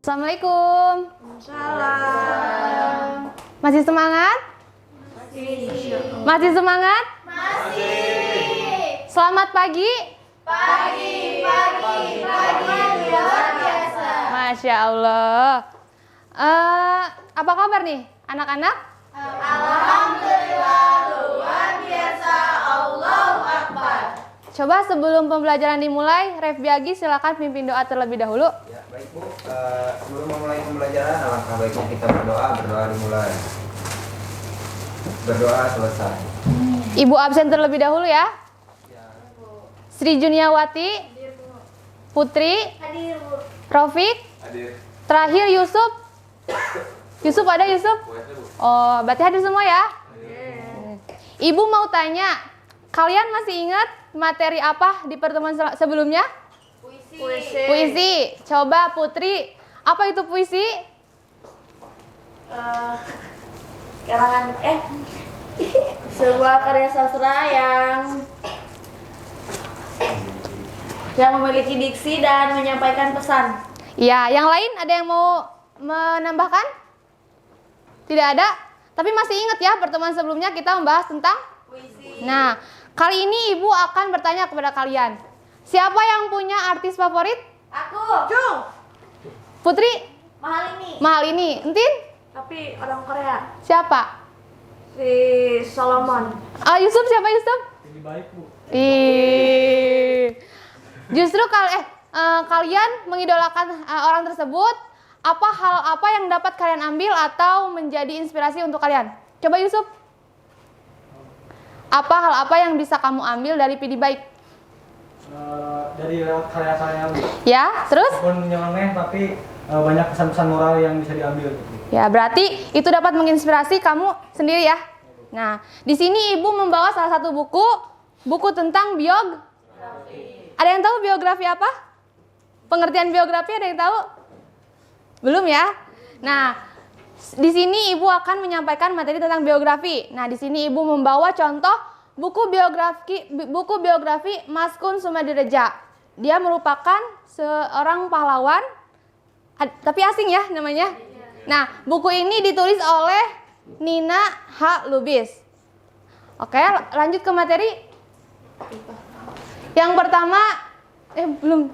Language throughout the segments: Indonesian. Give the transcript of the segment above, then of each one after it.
Assalamualaikum. Salam. Masih semangat? Masih semangat? Masih. Selamat pagi. Pagi luar biasa. Masya Allah. Apa kabar nih anak-anak? Alhamdulillah luar biasa. Allahu Akbar. Coba sebelum pembelajaran dimulai, Ref Biagi silakan pimpin doa terlebih dahulu. Ya, baik Bu. Sebelum memulai pembelajaran, alangkah baiknya kita berdoa dimulai. Berdoa selesai. Ibu absen terlebih dahulu ya. Sri Juniawati, Putri, Hadir, Bu. Rofik, Hadir. terakhir Yusuf. Yusuf ada Yusuf? Oh, berarti hadir semua ya? Ibu mau tanya, kalian masih ingat materi apa di pertemuan sebelumnya? Puisi. Coba Putri, apa itu puisi? Karangan sebuah karya sastra yang memiliki diksi dan menyampaikan pesan. Ya, yang lain ada yang mau menambahkan? Tidak ada? Tapi masih ingat ya pertemuan sebelumnya kita membahas tentang Puisi. Nah, kali ini Ibu akan bertanya kepada kalian. Siapa yang punya artis favorit? Aku. Jung. Putri? Mahal Mahalini. Entin? Tapi orang Korea. Siapa? Si Solomon. Yusuf siapa Yusuf? Ini baik, Bu. Ih. Justru kalian mengidolakan orang tersebut. Hal apa yang dapat kalian ambil atau menjadi inspirasi untuk kalian? Coba Yusuf. Hal apa yang bisa kamu ambil dari PD Baik? Dari karya-karya, Bu. Ya, terus? Walaupun nyeleneh tapi banyak pesan-pesan moral yang bisa diambil. Ya, berarti itu dapat menginspirasi kamu sendiri ya. Nah, di sini Ibu membawa salah satu buku tentang biografi. Ada yang tahu biografi apa? Pengertian biografi ada yang tahu? Belum ya? Nah, di sini Ibu akan menyampaikan materi tentang biografi. Nah, di sini Ibu membawa contoh buku biografi Maskun Sumadireja. Dia merupakan seorang pahlawan, tapi asing ya namanya. Nah, buku ini ditulis oleh Nina H. Lubis. Oke, lanjut ke materi. Yang pertama, belum.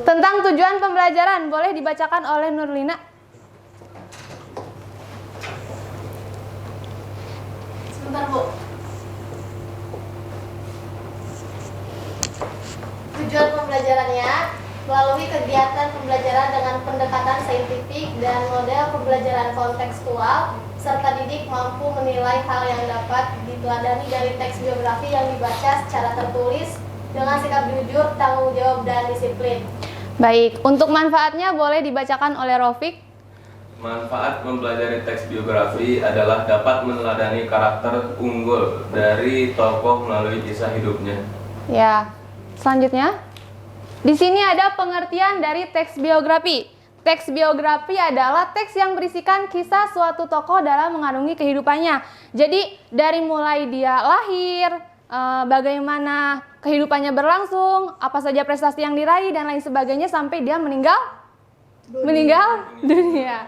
Tentang tujuan pembelajaran, boleh dibacakan oleh Nurlina. Sebentar, Bu. Tujuan pembelajarannya melalui kegiatan pembelajaran dengan pendekatan saintifik dan model pembelajaran kontekstual serta didik mampu menilai hal yang dapat diteladani dari teks biografi yang dibaca secara tertulis dengan sikap jujur, tanggung jawab, dan disiplin. Baik, untuk manfaatnya boleh dibacakan oleh Rofik. Manfaat mempelajari teks biografi adalah dapat meneladani karakter unggul dari tokoh melalui kisah hidupnya. Ya, selanjutnya. Di sini ada pengertian dari teks biografi. Teks biografi adalah teks yang berisikan kisah suatu tokoh dalam mengarungi kehidupannya. Jadi, dari mulai dia lahir, bagaimana kehidupannya berlangsung, apa saja prestasi yang diraih, dan lain sebagainya sampai dia meninggal dunia.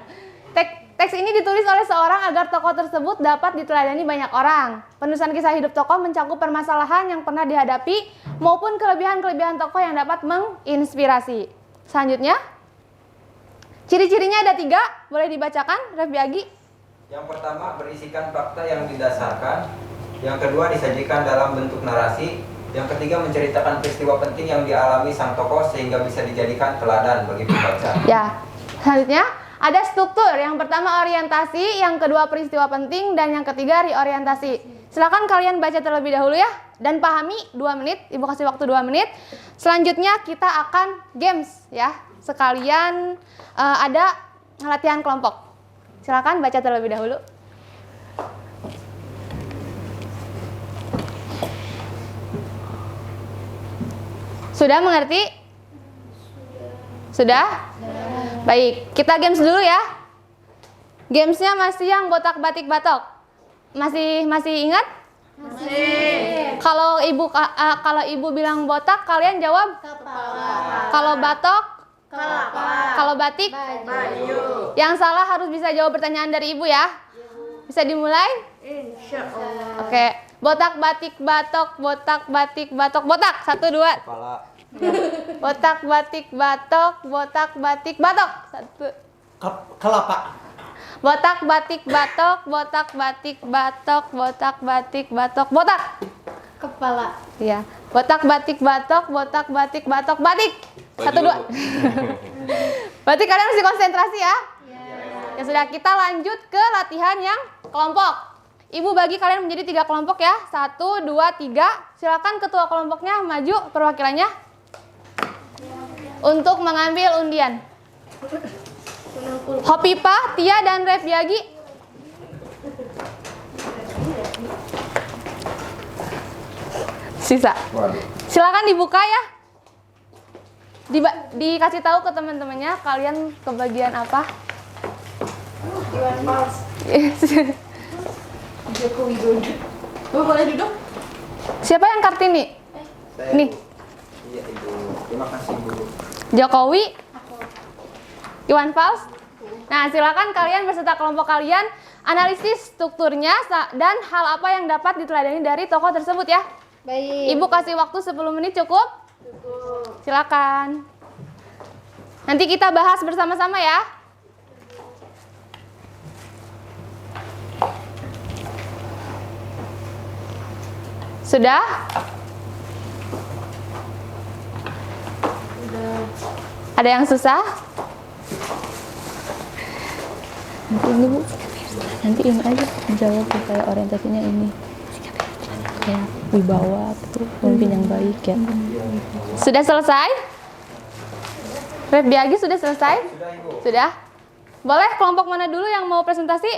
Teks ini ditulis oleh seorang agar tokoh tersebut dapat diteladani banyak orang. Penulisan kisah hidup tokoh mencakup permasalahan yang pernah dihadapi maupun kelebihan-kelebihan tokoh yang dapat menginspirasi. Selanjutnya, ciri-cirinya ada 3, boleh dibacakan, Ref Biagi. Yang pertama, berisikan fakta yang didasarkan. Yang kedua, disajikan dalam bentuk narasi. Yang ketiga, menceritakan peristiwa penting yang dialami sang tokoh sehingga bisa dijadikan teladan bagi pembaca. Ya, selanjutnya ada struktur. Yang pertama orientasi, yang kedua peristiwa penting, dan yang ketiga reorientasi. Silakan kalian baca terlebih dahulu ya dan pahami 2 menit. Ibu kasih waktu 2 menit. Selanjutnya kita akan games ya. Sekalian ada latihan kelompok. Silakan baca terlebih dahulu. Sudah mengerti? Sudah? Baik, kita games dulu ya. Gamesnya masih yang botak-batik batok. Masih ingat? Masih. Kalau ibu bilang botak, kalian jawab? Kepala. Kalau batok? Kalau batik? Yang salah harus bisa jawab pertanyaan dari Ibu ya. Bisa dimulai? Oke. Botak, batik, batok, botak, batik, batok, botak. 1, 2. Kepala. Botak, batik, batok, botak, batik, batok. 1. Kelapa. Botak, batik, batok, botak, batik, batok, botak, batik, batok, botak. Kepala. Iya. Botak, batik, batok, botak, batik, batok, batik. 1, 2. Berarti kalian mesti konsentrasi ya. Ya sudah, kita lanjut ke latihan yang kelompok. Ibu bagi kalian menjadi 3 kelompok ya. 1, 2, 3. Silakan ketua kelompoknya maju perwakilannya untuk mengambil undian. Hopipa, Tia, dan Reviagi. Sisa. Silakan dibuka ya. Dikasih tahu ke teman-temannya kalian kebagian apa. Iwan Fals. Joko Widodo. Boleh duduk? Siapa yang Kartini? Nih. Iya, Ibu. Terima kasih, Bu. Jokowi. Iwan Fals. Nah, silakan kalian beserta kelompok kalian analisis strukturnya dan hal apa yang dapat diteladani dari tokoh tersebut ya. Baik. Ibu kasih waktu 10 menit cukup? Silakan. Nanti kita bahas bersama-sama ya. Sudah? Ada yang susah? Nanti ini Bu, nanti ini aja jawab kayak orientasinya ini. Ya, wibawa gitu, pemimpin yang baik ya. Sudah selesai? Reviagi sudah selesai? Sudah, Ibu. Sudah? Boleh kelompok mana dulu yang mau presentasi?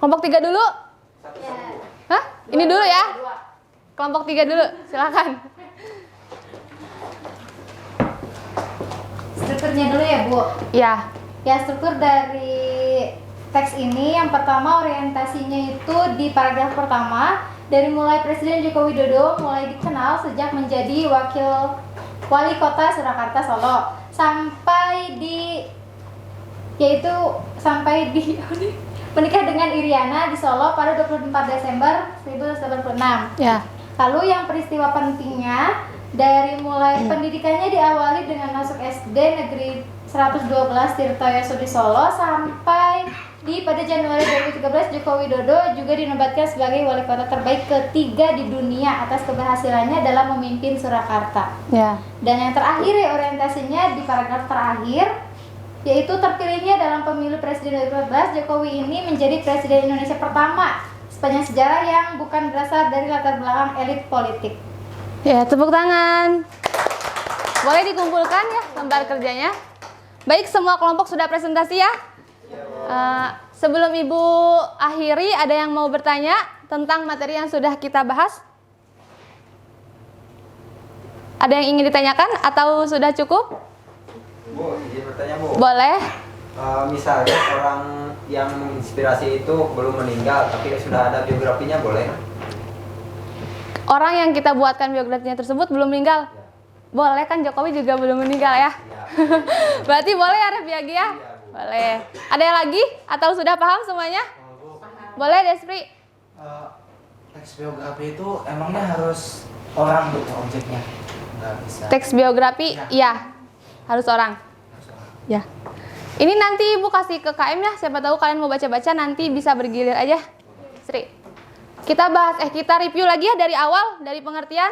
Kelompok 3 dulu? Hah? Ini dulu ya? Kelompok 3 dulu, silakan. Strukturnya dulu ya Bu. Ya, Ya, struktur dari teks ini yang pertama orientasinya itu di paragraf pertama, dari mulai Presiden Joko Widodo mulai dikenal sejak menjadi wali kota Surakarta Solo sampai di menikah dengan Iriana di Solo pada 24 Desember 1986. ya. Lalu yang peristiwa pentingnya dari mulai pendidikannya diawali dengan masuk SD Negeri 112 Tirtoyoso di Solo sampai pada Januari 2013 Joko Widodo juga dinobatkan sebagai wali kota terbaik ketiga di dunia atas keberhasilannya dalam memimpin Surakarta. Ya. Dan yang terakhir ya orientasinya di paragraf terakhir, yaitu terpilihnya dalam pemilu presiden 2014, Jokowi ini menjadi presiden Indonesia pertama sepanjang sejarah yang bukan berasal dari latar belakang elit politik. Ya, tepuk tangan. Boleh dikumpulkan ya lembar kerjanya. Baik, semua kelompok sudah presentasi ya. Sebelum Ibu akhiri, ada yang mau bertanya tentang materi yang sudah kita bahas? Ada yang ingin ditanyakan atau sudah cukup? Bu, izin bertanya, Bu. Boleh. Misalnya orang yang menginspirasi itu belum meninggal, tapi sudah ada biografinya, boleh? Orang yang kita buatkan biografinya tersebut belum meninggal? Boleh, kan Jokowi juga belum meninggal ya? Berarti boleh ya Reviagi ya? Boleh. Ada yang lagi? Atau sudah paham semuanya? Boleh Despri? Teks biografi itu emangnya harus orang gitu objeknya? Nggak bisa. Teks biografi? Iya. Harus orang. Ya. Ini nanti Ibu kasih ke KM ya. Siapa tahu kalian mau baca-baca, nanti bisa bergilir aja. Sri. Kita review lagi ya dari awal, dari pengertian.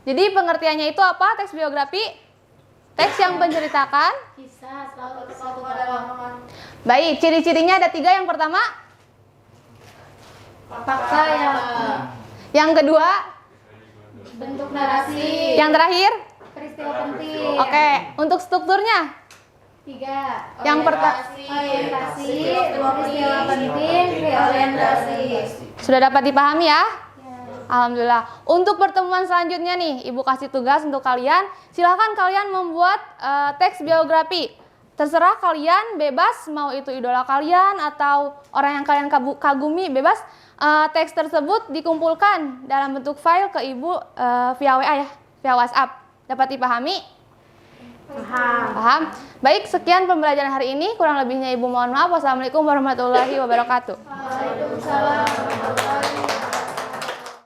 Jadi pengertiannya itu apa? Teks biografi? Teks yang menceritakan. Kisah suatu pengalaman. Baik, ciri-cirinya ada 3. Yang pertama, Fakta yang yang kedua, bentuk narasi, yang terakhir. peristiwa penting. Oke, untuk strukturnya. 3. Yang pertama, Orientasi, peristiwa penting, reorientasi. sudah dapat dipahami ya? Alhamdulillah. Untuk pertemuan selanjutnya nih, Ibu kasih tugas untuk kalian. Silakan kalian membuat teks biografi. Terserah kalian, bebas mau itu idola kalian atau orang yang kalian kagumi, bebas. Teks tersebut dikumpulkan dalam bentuk file ke Ibu via WA ya, via WhatsApp. Dapat dipahami? Paham? Baik, sekian pembelajaran hari ini. Kurang lebihnya Ibu mohon maaf. Wassalamualaikum warahmatullahi wabarakatuh. Waalaikumsalam warahmatullahi